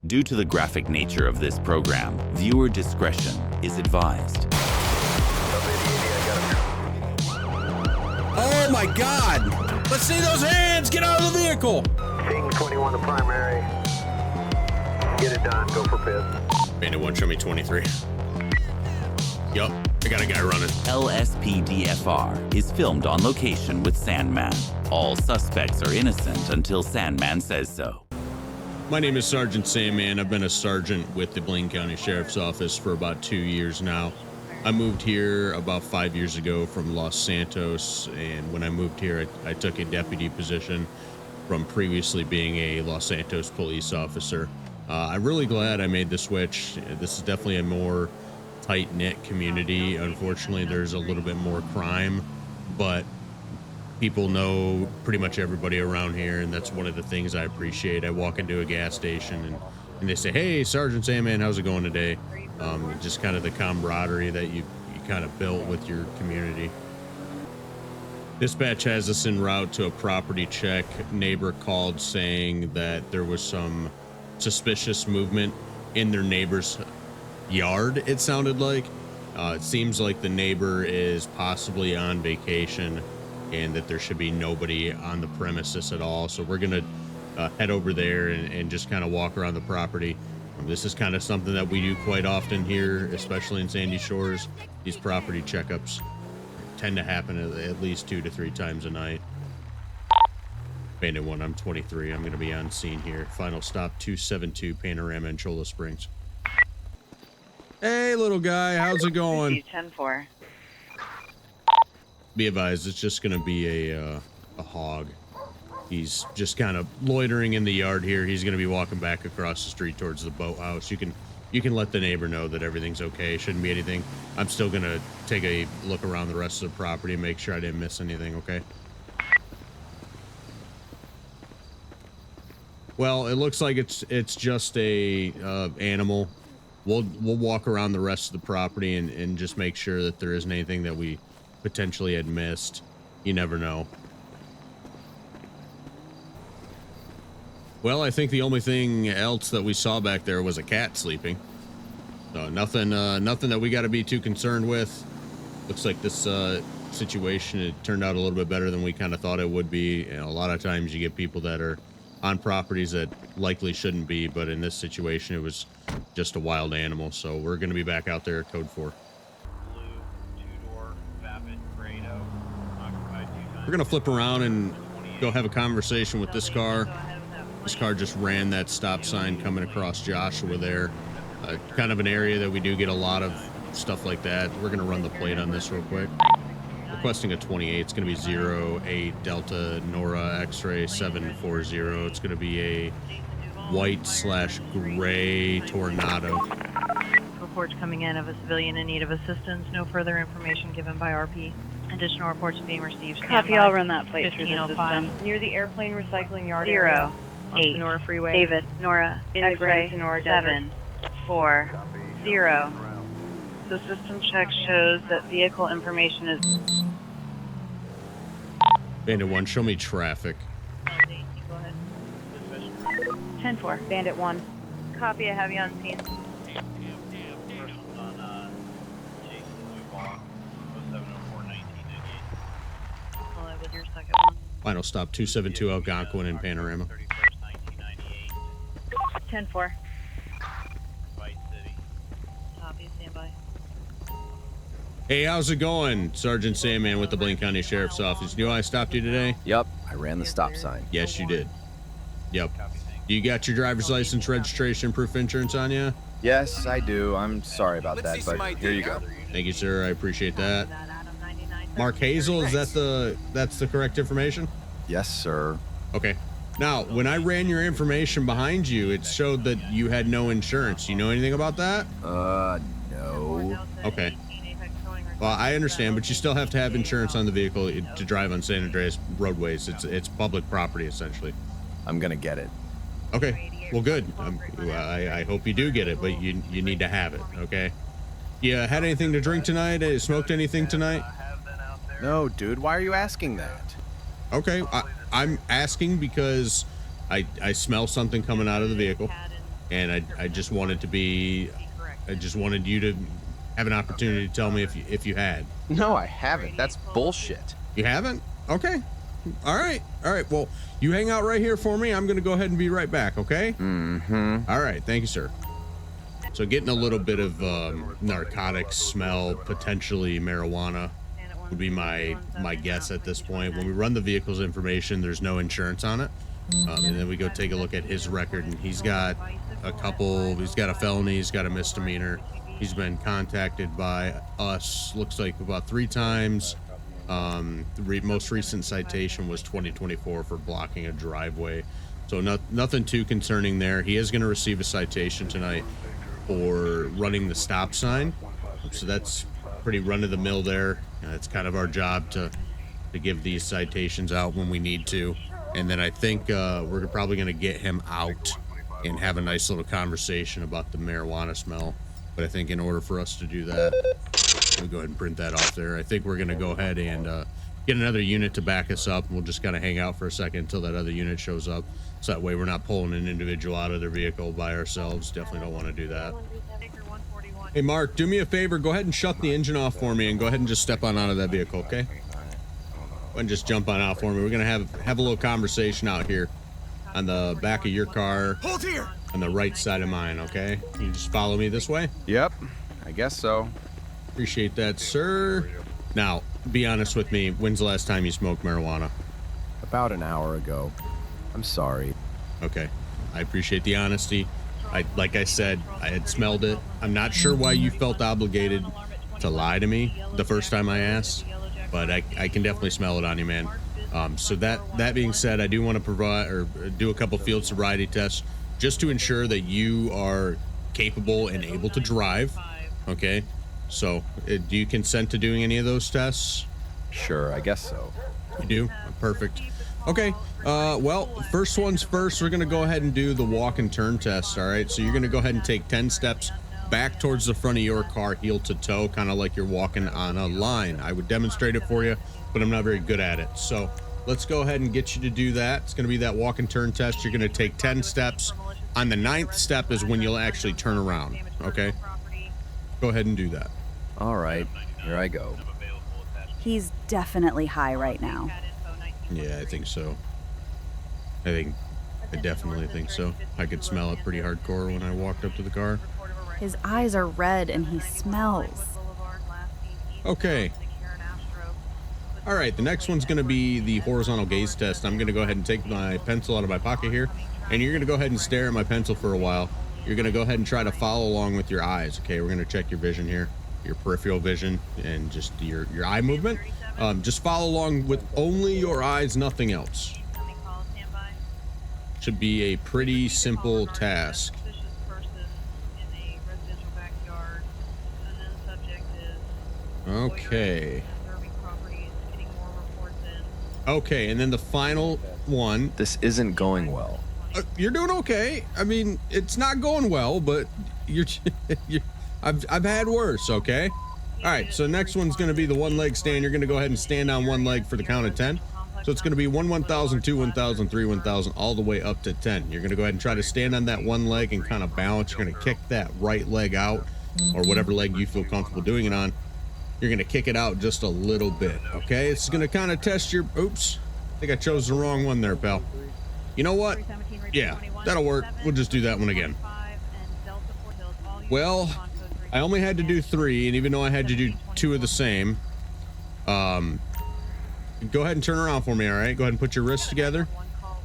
Due to the graphic nature of this program, viewer discretion is advised. Oh my God! Let's see those hands! Get out of the vehicle! King 21 to primary. Get it done. Go for fifth. Bandit 1, show me 23. Yup, I got a guy running. LSPDFR is filmed on location with Sandman. All suspects are innocent until Sandman says so. My name is Sergeant Sandman. I've been a sergeant with the Blaine County Sheriff's Office for about 2 years now. I moved here about 5 years ago from Los Santos, and when I moved here, I took a deputy position from previously being a Los Santos police officer. I'm really glad I made the switch. This is definitely a more tight-knit community. Unfortunately, there's a little bit more crime, but people know pretty much everybody around here, and that's one of the things I appreciate. I walk into a gas station, and they say, "Hey, Sergeant Sandman, how's it going today?" Just kind of the camaraderie that you kind of built with your community. Dispatch has us en route to a property check. Neighbor called saying that there was some suspicious movement in their neighbor's yard, it sounded like. It seems like the neighbor is possibly on vacation and that there should be nobody on the premises at all. So we're going to head over there and just kind of walk around the property. This is kind of something that we do quite often here, especially in Sandy Shores. These property checkups tend to happen at least 2 to 3 times a night. Bandit 1, I'm 23. I'm going to be on scene here. Final stop 272 Panorama in Cholla Springs. Hey, little guy, how's it going? 10-4. Be advised, it's just going to be a hog. He's just kind of loitering in the yard here. He's going to be walking back across the street towards the boathouse. You can let the neighbor know that everything's okay. Shouldn't be anything. I'm still going to take a look around the rest of the property and make sure I didn't miss anything, okay? Well, it looks like it's just a animal. We'll walk around the rest of the property and just make sure that there isn't anything that we potentially had missed. You never know. Well, I think the only thing else that we saw back there was a cat sleeping. So nothing that we got to be too concerned with. Looks like this situation, it turned out a little bit better than we kind of thought it would be. You know, a lot of times you get people that are on properties that likely shouldn't be, but in this situation, it was just a wild animal. So we're going to be back out there at Code 4. We're going to flip around and go have a conversation with this car. This car just ran that stop sign coming across Joshua there. Kind of an area that we do get a lot of stuff like that. We're going to run the plate on this real quick. Requesting a 28. It's going to be 08 Delta Nora X-ray 740. It's going to be a white/gray Tornado. Reports coming in of a civilian in need of assistance. No further information given by RP. Additional reports being received. Copy, I'll run that plate through the system. Near the airplane recycling yard. 08 Nora Freeway. David, Nora, X-ray 740. The system check shows that vehicle information is... Bandit 1, show me traffic. 10-4, Bandit 1. Copy, I have you on scene. With your second one. Final stop 272 Algonquin in Panorama. 10-4. Copy, stand by. Hey, how's it going? Sergeant Sandman with the Blaine County Sheriff's Office. You know I stopped you today? Yep, I ran the stop sign. Yes, you did. Yep. You got your driver's license, registration, proof insurance on you? Yes, I do. I'm sorry about that, but here you go. Thank you, sir. I appreciate that. Mark Hazel, that's the correct information? Yes, sir. Okay. Now, when I ran your information behind you, it showed that you had no insurance. You know anything about that? No. Okay. Well, I understand, but you still have to have insurance on the vehicle to drive on San Andreas roadways. It's public property, essentially. I'm gonna get it. Okay. Well, good. I hope you do get it, but you need to have it, okay? You had anything to drink tonight? Smoked anything tonight? No, dude, why are you asking that? Okay, I'm asking because I smell something coming out of the vehicle. and I just wanted you to have an opportunity to tell me if you had. No, I haven't. That's bullshit. You haven't? Okay. All right. Well, you hang out right here for me. I'm going to go ahead and be right back, okay? Mm-hmm. All right. Thank you, sir. So getting a little bit of narcotics smell, potentially marijuana, would be my guess at this point. When we run the vehicle's information, there's no insurance on it. And then we go take a look at his record, and he's got a felony, he's got a misdemeanor. He's been contacted by us, looks like about 3 times. The most recent citation was 2024 for blocking a driveway. So nothing too concerning there. He is going to receive a citation tonight for running the stop sign. So that's pretty run-of-the-mill there. It's kind of our job to give these citations out when we need to. And then I think we're probably going to get him out and have a nice little conversation about the marijuana smell. But I think in order for us to do that, we'll go ahead and print that off there. I think we're going to go ahead and get another unit to back us up. And we'll just kind of hang out for a second until that other unit shows up. So that way we're not pulling an individual out of their vehicle by ourselves. Definitely don't want to do that. Hey, Mark, do me a favor. Go ahead and shut the engine off for me and go ahead and just step on out of that vehicle, okay? Go ahead and just jump on out for me. We're going to have a little conversation out here on the back of your car. Hold here! On the right side of mine, okay? You just follow me this way? Yep, I guess so. Appreciate that, sir. Now, be honest with me. When's the last time you smoked marijuana? About an hour ago. I'm sorry. Okay. I appreciate the honesty. Like I said, I had smelled it. I'm not sure why you felt obligated to lie to me the first time I asked, but I can definitely smell it on you, man. So that being said, I do want to provide or do a couple field sobriety tests just to ensure that you are capable and able to drive. Okay. So do you consent to doing any of those tests? Sure, I guess so. You do? Perfect. Okay. Well, first one's first. We're going to go ahead and do the walk and turn test. All right. So you're going to go ahead and take 10 steps back towards the front of your car, heel to toe, kind of like you're walking on a line. I would demonstrate it for you, but I'm not very good at it. So let's go ahead and get you to do that. It's going to be that walk and turn test. You're going to take 10 steps. On the 9th step is when you'll actually turn around. Okay. Go ahead and do that. All right. Here I go. He's definitely high right now. Yeah, I think so. I definitely think so. I could smell it pretty hardcore when I walked up to the car. His eyes are red and he smells. Okay. All right, the next one's going to be the horizontal gaze test. I'm going to go ahead and take my pencil out of my pocket here, and you're going to go ahead and stare at my pencil for a while. You're going to go ahead and try to follow along with your eyes. Okay, we're going to check your vision here, your peripheral vision, and just your eye movement. Just follow along with only your eyes, nothing else. Should be a pretty simple task. Okay. Okay, and then the final one. This isn't going well. You're doing okay. I mean, it's not going well, but I've had worse, okay? All right, so next one's going to be the one leg stand. You're going to go ahead and stand on one leg for the count of 10. So it's going to be 1, 1,000, 2, 1,000, 3, 1,000, all the way up to 10. You're going to go ahead and try to stand on that one leg and kind of balance. You're going to kick that right leg out, or whatever leg you feel comfortable doing it on. You're going to kick it out just a little bit, okay? It's going to kind of test your... Oops. I think I chose the wrong one there, pal. You know what? Yeah, that'll work. We'll just do that one again. Well, I only had to do 3, and even though I had to do 2 of the same, go ahead and turn around for me, all right? Go ahead and put your wrists together.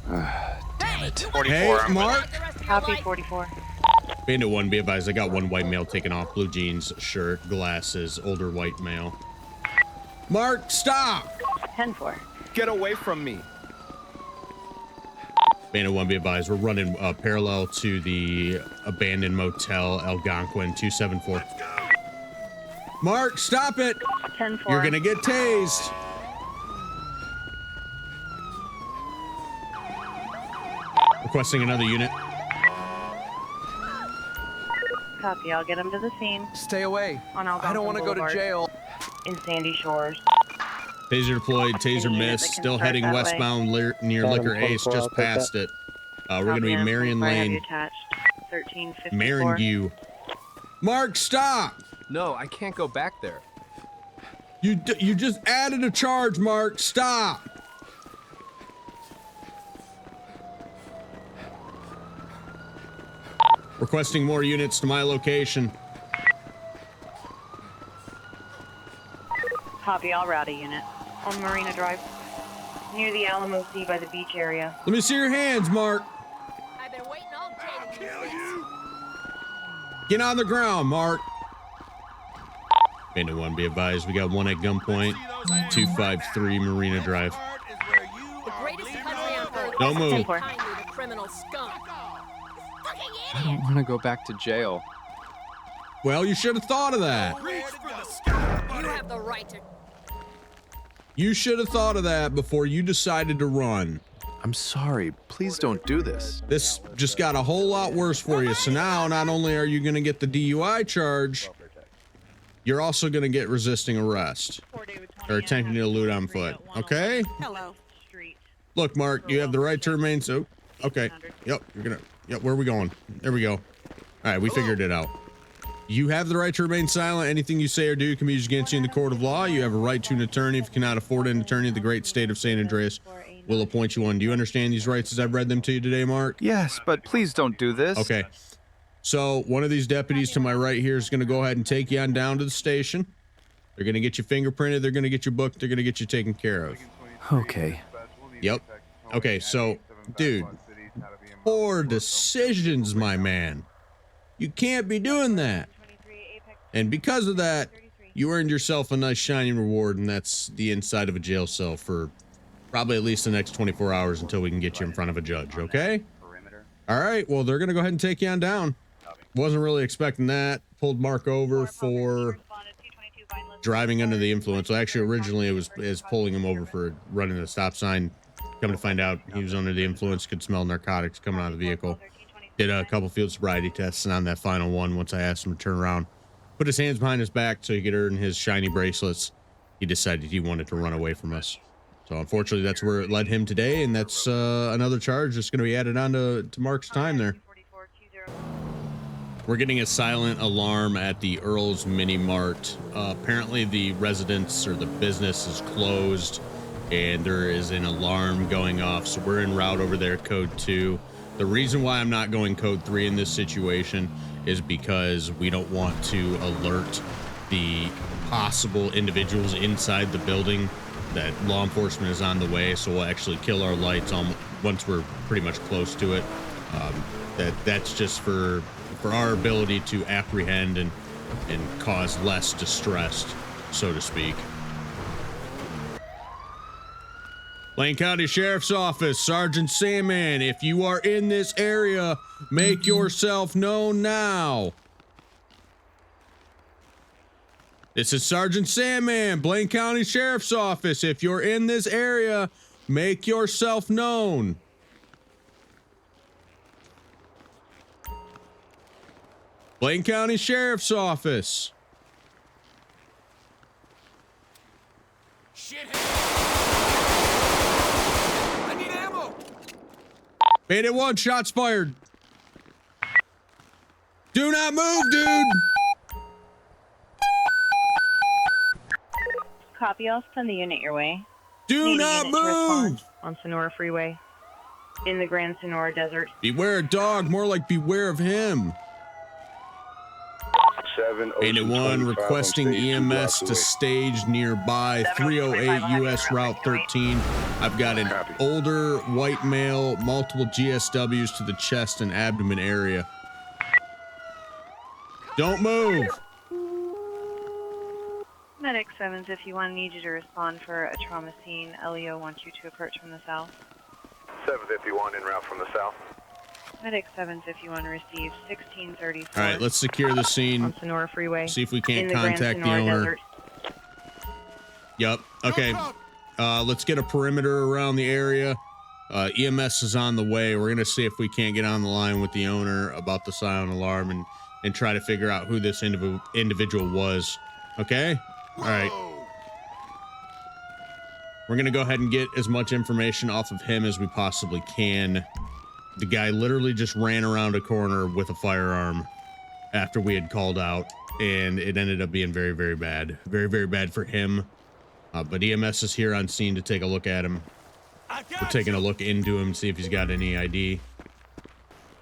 Damn it. 44, Hey, Mark. Copy 44. Bandit 1, be advised, I got one white male taken off. Blue jeans, shirt, glasses, older white male. Mark, stop! 10-4. Get away from me. Bandit 1, be advised, we're running parallel to the abandoned motel Algonquin 274. Mark, stop it! 10-4. You're gonna get tased. Requesting another unit. Copy. I'll get him to the scene Stay away. on I Algonquin don't want to go to Boulevard jail. in Sandy Shores. Taser deployed, taser Any unit missed, that can still start heading that way. westbound near Liquor Ace, just past it. We're gonna be Marion I have you Lane. attached. 1354. Maringue. Mark, stop! No, I can't go back there. You just added a charge, Mark. Stop. Requesting more units to my location. Copy, I'll route a unit. On Marina Drive. Near the Alamo Sea by the beach area. Let me see your hands, Mark. I've been waiting all day to use this. Get on the ground, Mark. Bandit 1, be advised, we got one at gunpoint. 253 Marina Drive. The greatest country on earth. Don't move. Kindly the criminal scum. Fucking I don't idiot! want to go back to jail. Well, you should have thought of that. You have the right to. You should have thought of that before you decided to run. I'm sorry. Please don't do this. This just got a whole lot worse for you. So now, not only are you going to get the DUI charge, you're also going to get resisting arrest or attempting to elude on foot. Okay? Hello. Look, Mark, you have the right to remain. So, okay. Yep. You're gonna. Yep. Where are we going? There we go. All right. We figured it out. You have the right to remain silent. Anything you say or do can be used against you in the court of law. You have a right to an attorney. If you cannot afford an attorney, the great state of San Andreas will appoint you one. Do you understand these rights as I've read them to you today, Mark? Yes, but please don't do this. Okay. So one of these deputies to my right here is going to go ahead and take you on down to the station. They're going to get you fingerprinted. They're going to get you booked. They're going to get you taken care of. Okay. Yep. Okay, so, dude, poor decisions, my man. You can't be doing that. And because of that, you earned yourself a nice shiny reward, and that's the inside of a jail cell for probably at least the next 24 hours until we can get you in front of a judge, okay? All right, well, they're going to go ahead and take you on down. Wasn't really expecting that. Pulled Mark over for driving under the influence. Well, actually, originally it was pulling him over for running a stop sign. Come to find out, he was under the influence, could smell narcotics coming out of the vehicle. Did a couple field sobriety tests, and on that final one, once I asked him to turn around, put his hands behind his back so he could earn his shiny bracelets, he decided he wanted to run away from us. So unfortunately, that's where it led him today, and that's another charge that's going to be added on to Mark's time there. We're getting a silent alarm at the Earl's Mini Mart. Apparently, the residence or the business is closed, and there is an alarm going off. So we're en route over there, code 2. The reason why I'm not going code 3 in this situation is because we don't want to alert the possible individuals inside the building that law enforcement is on the way. So we'll actually kill our lights once we're pretty much close to it. That's just for our ability to apprehend and cause less distress, so to speak. Blaine County Sheriff's Office, Sergeant Sandman, if you are in this area, make yourself known now. This is Sergeant Sandman, Blaine County Sheriff's Office. If you're in this area, make yourself known. Blaine County Sheriff's Office. I need ammo. Bandit 1, shots fired. Do not move, dude. Copy, I'll send the unit your way. Do Need a not unit to respond move. on Sonora Freeway. In the Grand Sonora Desert. Beware a dog, more like beware of him. Bandit 1 requesting EMS to stage nearby 308 US Route 13. I've got an older white male, multiple GSWs to the chest and abdomen area. Don't move. Medic 751 needs you to respond for a trauma scene. LEO wants you to approach from the south. 751 en route from the south. Medic 751 received 1634. All right, let's secure the scene. On Sonora Freeway. See if we In can't the Grand contact the Sonora owner. Desert. Yep. Okay. Let's get a perimeter around the area. EMS is on the way. We're gonna see if we can't get on the line with the owner about the silent alarm and try to figure out who this individual was. Okay. All right. We're gonna go ahead and get as much information off of him as we possibly can. The guy literally just ran around a corner with a firearm after we had called out, and it ended up being very, very bad. Very, very bad for him. But EMS is here on scene to take a look at him. We're taking a look into him, see if he's got any ID.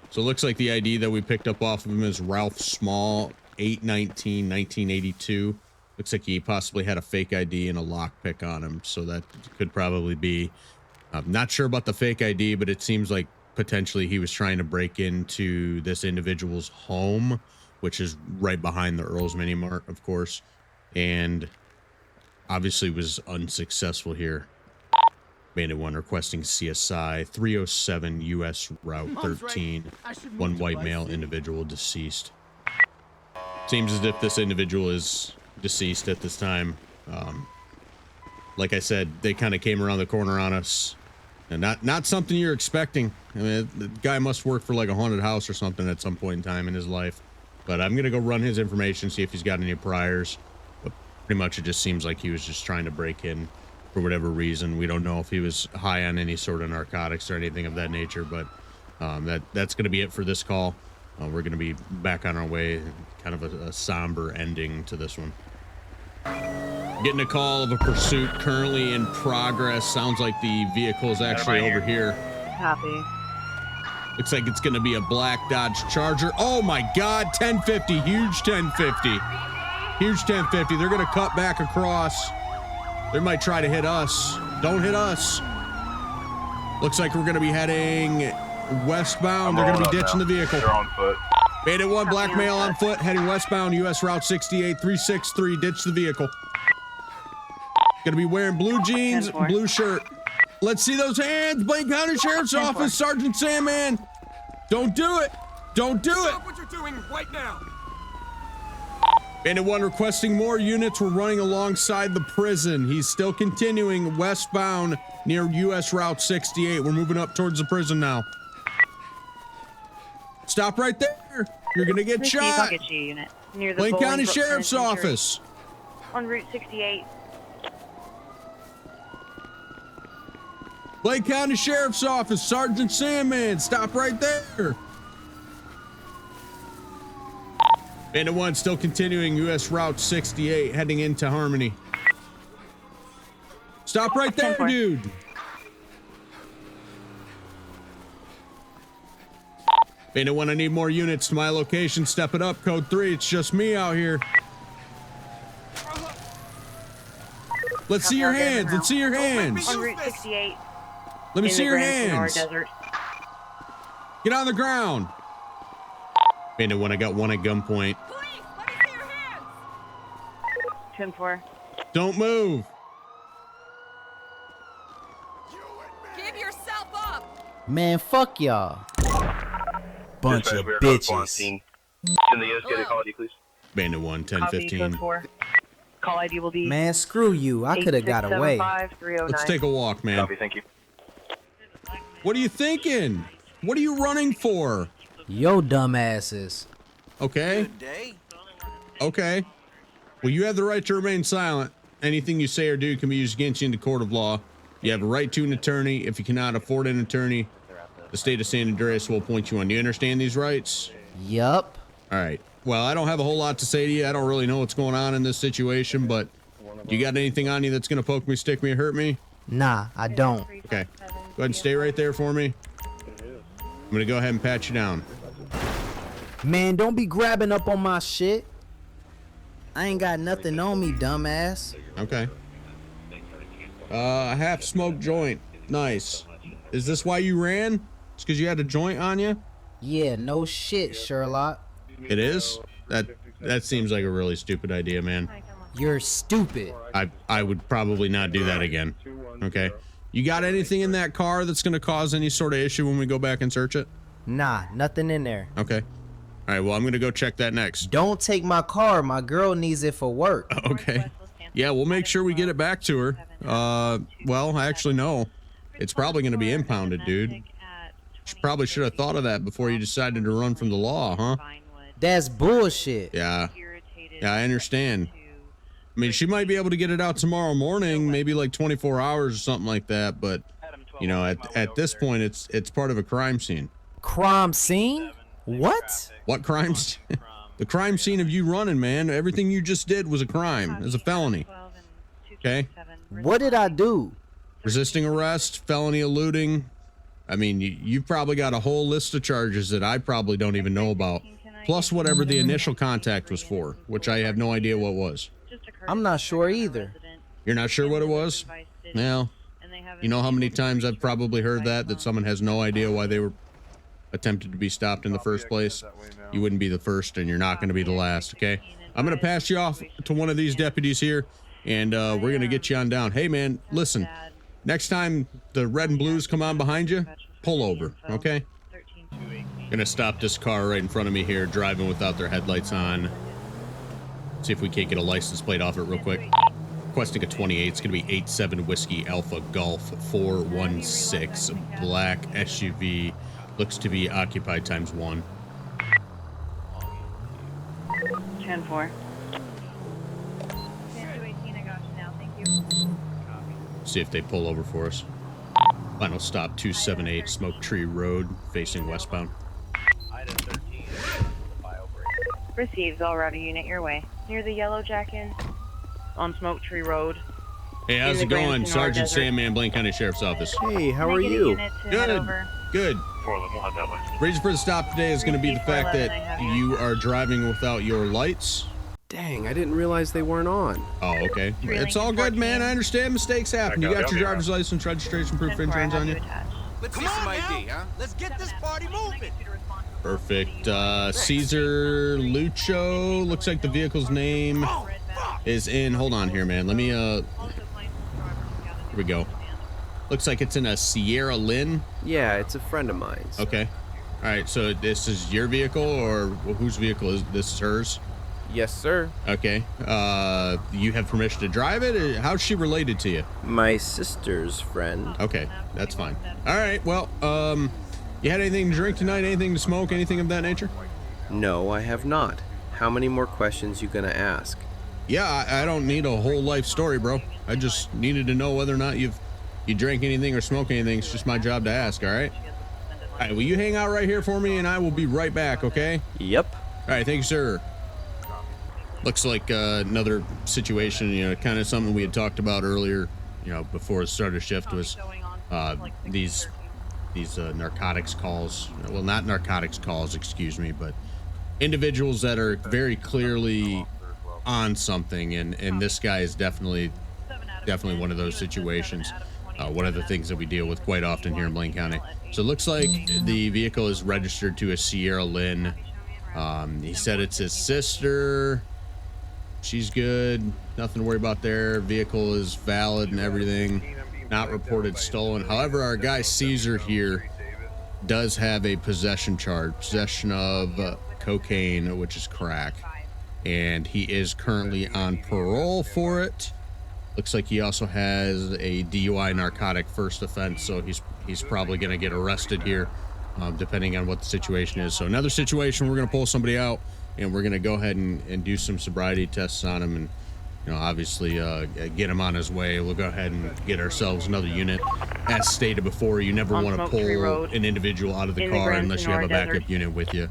So it looks like the ID that we picked up off of him is Ralph Small, 8/19/1982. Looks like he possibly had a fake ID and a lockpick on him, so that could probably be. I'm not sure about the fake ID, but it seems like potentially he was trying to break into this individual's home, which is right behind the Earl's Mini Mart, of course, and obviously was unsuccessful here. Bandit 1 requesting CSI 307 US Route 13. One white male individual deceased. Seems as if this individual is deceased at this time. Like I said, they kind of came around the corner on us. And not something you're expecting. I mean, the guy must work for like a haunted house or something at some point in time in his life. But I'm going to go run his information, see if he's got any priors. But pretty much it just seems like he was just trying to break in for whatever reason. We don't know if he was high on any sort of narcotics or anything of that nature. But that's going to be it for this call. We're going to be back on our way. Kind of a somber ending to this one. Getting a call of a pursuit currently in progress. Sounds like the vehicle is actually over here. Copy. Looks like it's going to be a black Dodge Charger. Oh my God, 1050, huge 1050. Huge 1050. They're going to cut back across. They might try to hit us. Don't hit us. Looks like we're going to be heading westbound. They're going to be ditching the vehicle. They're on foot. Bandit 1, black male on foot, heading westbound, US Route 68, 363, ditch the vehicle. Gonna be wearing blue jeans, blue shirt. Let's see those hands. Blaine County Sheriff's Office, Sergeant Sandman. Don't do it. Don't do it. Stop what you're doing right now. Bandit 1 requesting more units. We're running alongside the prison. He's still continuing westbound near US Route 68. We're moving up towards the prison now. Stop right there. You're gonna get shot. I'll get you a unit. Near the Blaine Bowling County Brook Sheriff's Penitentiary. Office. On Route 68. Blaine County Sheriff's Office, Sergeant Sandman, stop right there. Bandit 1 still continuing US Route 68, heading into Harmony. Stop right there, dude. Bandit 1, I need more units to my location. Step it up, code 3. It's just me out here. Let's see your hands. Let's see your hands. On Route 68. Let me see your Grand Senora hands. Desert. Get on the ground. Bandit 1, I got one at gunpoint. 10-4. Don't move. Give yourself up! Man, fuck y'all. Bunch of Dispatch, bitches. Can the units get a call ID, please? Bandit 1, 1015. Call ID will be. Man, screw you. I could have got away. 8675309. Let's take a walk, man. Copy, thank you. What are you thinking? What are you running for? Yo, dumbasses. Okay. Okay. Well, you have the right to remain silent. Anything you say or do can be used against you in the court of law. You have a right to an attorney. If you cannot afford an attorney, the state of San Andreas will appoint you one. Do you understand these rights? Yup. All right. Well, I don't have a whole lot to say to you. I don't really know what's going on in this situation, but you got anything on you that's going to poke me, stick me, or hurt me? Nah, I don't. Okay. Go ahead and stay right there for me. I'm going to go ahead and pat you down. Man, don't be grabbing up on my shit. I ain't got nothing on me, dumbass. Okay. A half smoked joint. Nice. Is this why you ran? It's because you had a joint on you? Yeah, no shit, Sherlock. It is? That seems like a really stupid idea, man. You're stupid. I would probably not do that again. Okay. You got anything in that car that's going to cause any sort of issue when we go back and search it? Nah, nothing in there. Okay. All right, well, I'm going to go check that next. Don't take my car. My girl needs it for work. Okay. Yeah, we'll make sure we get it back to her. Well, actually, no. It's probably going to be impounded, dude. You probably should have thought of that before you decided to run from the law, huh? That's bullshit. Yeah. Yeah, I understand. I mean, she might be able to get it out tomorrow morning, maybe like 24 hours or something like that. But, you know, at this point, it's part of a crime scene. Crime scene? What? What crimes? The crime scene of you running, man. Everything you just did was a crime. It's a felony. Okay? What did I do? Resisting arrest, felony eluding. I mean, you've probably got a whole list of charges that I probably don't even know about. Plus whatever the initial contact was for, which I have no idea what was. I'm not sure either. You're not sure what it was? Well, you know how many times I've probably heard that someone has no idea why they were attempted to be stopped in the first place? You wouldn't be the first, and you're not going to be the last, okay? I'm going to pass you off to one of these deputies here, and we're going to get you on down. Hey, man, listen. Next time the red and blues come on behind you, pull over, okay? Gonna stop this car right in front of me here, driving without their headlights on. See if we can't get a license plate off it real quick. Requesting a 28. It's gonna be 87 Whiskey Alpha Golf 416 black SUV. Looks to be occupied ×1. 10-4. See if they pull over for us. Final stop 278 Smoke Tree Road, facing westbound. Received. All router unit your way. Near the Yellow Jack Inn on Smoke Tree Road. Hey, how's it going? Sergeant Sandman, Blaine County Sheriff's Office. Hey, how are you? Good. Good. Reason for the stop today is going to be the fact that you are driving without your lights. Dang, I didn't realize they weren't on. Oh, okay. It's all good, man. I understand mistakes happen. You got your driver's license, registration, proof of insurance on you? Let's see some ID, huh? Let's get this party moving. Perfect. Caesar Lucho. Looks like the vehicle's name is in. Hold on here, man. Let me, here we go. Looks like it's in a Sierra Lynn. Yeah, it's a friend of mine's. Okay. All right. So this is your vehicle, or whose vehicle is this? Is hers? Yes, sir. Okay. You have permission to drive it? How's she related to you? My sister's friend. Okay, that's fine. All right, well, you had anything to drink tonight? Anything to smoke? Anything of that nature? No, I have not. How many more questions you gonna ask? Yeah, I don't need a whole life story, bro. I just needed to know whether or not you drank anything or smoked anything. It's just my job to ask, all right? All right, will you hang out right here for me, and I will be right back, okay? Yep. All right, thank you, sir. Looks like another situation, you know, kind of something we had talked about earlier, you know, before the start of shift was these narcotics calls. Well, not narcotics calls, excuse me, but individuals that are very clearly on something, and this guy is definitely one of those situations. One of the things that we deal with quite often here in Blaine County. So it looks like the vehicle is registered to a Sierra Lynn. He said it's his sister. She's good. Nothing to worry about there. Vehicle is valid and everything. Not reported stolen. However, our guy Caesar here does have a possession charge. Possession of cocaine, which is crack. And he is currently on parole for it. Looks like he also has a DUI narcotic first offense, so he's probably going to get arrested here, depending on what the situation is. So another situation, we're going to pull somebody out, and we're going to go ahead and do some sobriety tests on him, and, you know, obviously get him on his way. We'll go ahead and get ourselves another unit. As stated before, you never want to pull an individual out of the car unless you have a backup unit with you,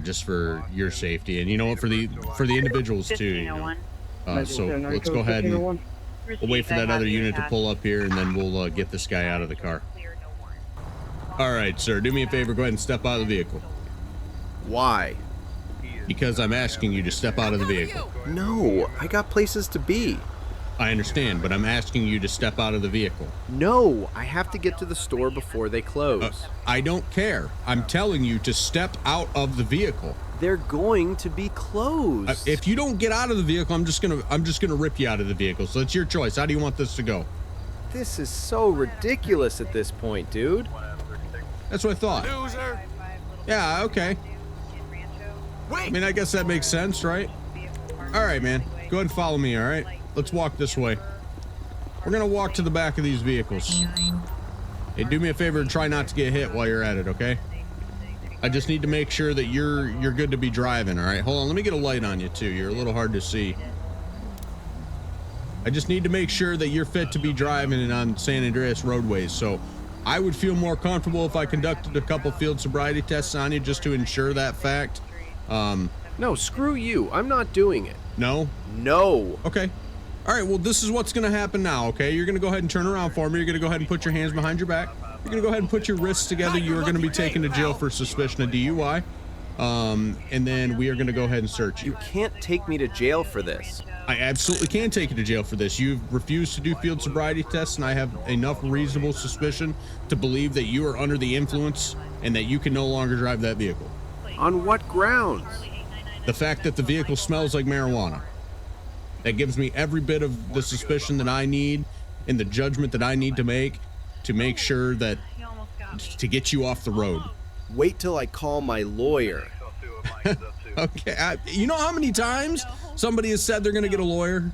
just for your safety. And you know what, for the individuals too, you know. So let's go ahead and we'll wait for that other unit to pull up here, and then we'll get this guy out of the car. All right, sir, do me a favor, go ahead and step out of the vehicle. Why? Because I'm asking you to step out of the vehicle. No, I got places to be. I understand, but I'm asking you to step out of the vehicle. No, I have to get to the store before they close. I don't care. I'm telling you to step out of the vehicle. They're going to be closed. If you don't get out of the vehicle, I'm just gonna rip you out of the vehicle. So it's your choice. How do you want this to go? This is so ridiculous at this point, dude. That's what I thought. Loser. Yeah, okay. I mean, I guess that makes sense, right? All right, man. Go ahead and follow me, all right? Let's walk this way. We're gonna walk to the back of these vehicles. Hey, do me a favor and try not to get hit while you're at it, okay? I just need to make sure that you're good to be driving, all right? Hold on, let me get a light on you too. You're a little hard to see. I just need to make sure that you're fit to be driving on San Andreas roadways. So I would feel more comfortable if I conducted a couple field sobriety tests on you just to ensure that fact. No, screw you. I'm not doing it. No? No. Okay. All right, well, this is what's going to happen now, okay? You're going to go ahead and turn around for me. You're going to go ahead and put your hands behind your back. You're going to go ahead and put your wrists together. You are going to be taken to jail for suspicion of DUI. And then we are going to go ahead and search you. You can't take me to jail for this. I absolutely can take you to jail for this. You've refused to do field sobriety tests, and I have enough reasonable suspicion to believe that you are under the influence and that you can no longer drive that vehicle. On what grounds? The fact that the vehicle smells like marijuana. That gives me every bit of the suspicion that I need and the judgment that I need to make sure that to get you off the road. Wait till I call my lawyer. Okay, you know how many times somebody has said they're going to get a lawyer?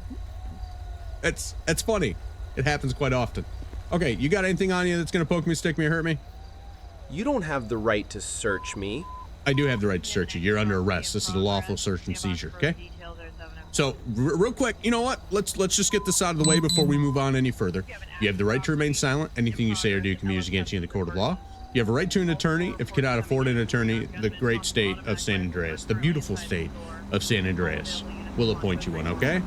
That's funny. It happens quite often. Okay, you got anything on you that's going to poke me, stick me, or hurt me? You don't have the right to search me. I do have the right to search you. You're under arrest. This is a lawful search and seizure, okay? So, real quick, you know what? Let's just get this out of the way before we move on any further. You have the right to remain silent. Anything you say or do can be used against you in the court of law. You have a right to an attorney. If you cannot afford an attorney, the great state of San Andreas, the beautiful state of San Andreas, will appoint you one, okay?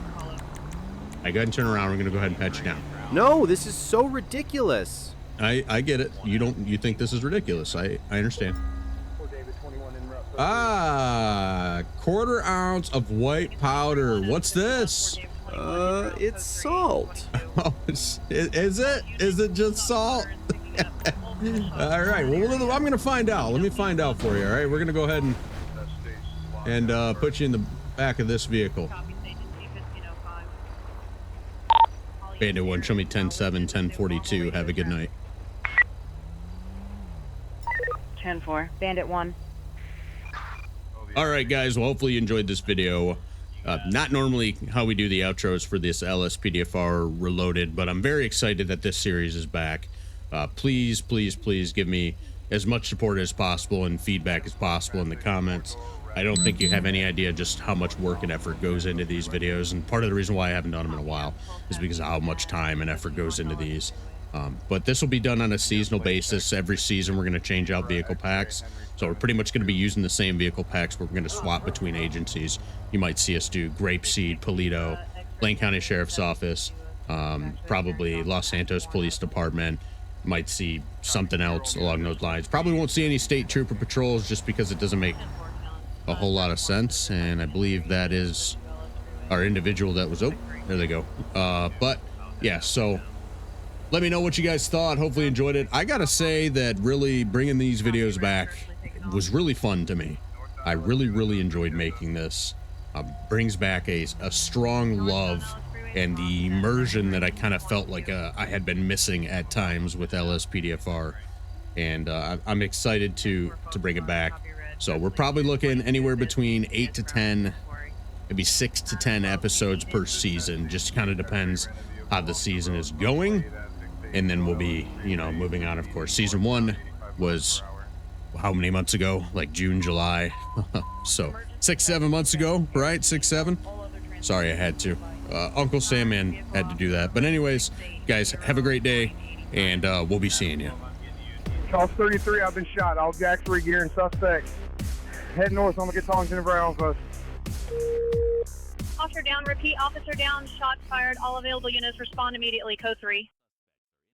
I go ahead and turn around. We're going to go ahead and pat you down. No, this is so ridiculous. I get it. You think this is ridiculous. I understand. Quarter ounce of white powder. What's this? It's salt. Oh, is it? Is it just salt? All right. Well, I'm gonna find out. Let me find out for you. All right. We're gonna go ahead and put you in the back of this vehicle. Bandit 1, show me 10-7, 1042. Have a good night. 10-4. Bandit 1. All right, guys. Well, hopefully you enjoyed this video. Not normally how we do the outros for this LSPDFR Reloaded, but I'm very excited that this series is back. Please, please, please give me as much support as possible and feedback as possible in the comments. I don't think you have any idea just how much work and effort goes into these videos, and part of the reason why I haven't done them in a while is because of how much time and effort goes into these. But this will be done on a seasonal basis. Every season we're going to change out vehicle packs, so we're pretty much going to be using the same vehicle packs. We're going to swap between agencies. You might see us do Grapeseed, Paleto, Blaine County Sheriff's Office, probably Los Santos Police Department. Might see something else along those lines. Probably won't see any state trooper patrols just because it doesn't make a whole lot of sense, and I believe that is our individual that was, oh, there they go. But yeah, so let me know what you guys thought. Hopefully you enjoyed it. I gotta say that really bringing these videos back was really fun to me. I really enjoyed making this. Brings back a strong love and the immersion that I kind of felt like I had been missing at times with LSPDFR, and I'm excited to bring it back. So we're probably looking anywhere between 8 to 10, maybe 6 to 10 episodes per season. Just kind of depends how the season is going, and then we'll be, you know, moving on. Of course, season 1 was how many months ago? Like June, July. So 6-7 months ago, right? 6-7. Sorry, I had to. Uncle Sandman had to do that. But anyways, guys, have a great day, and we'll be seeing you. Charles 33, I've been shot. All jacks, gear, and suspect. Head north on the Guitons and Brown Post. Officer down, repeat, officer down, shots fired. All available units respond immediately. Code 3.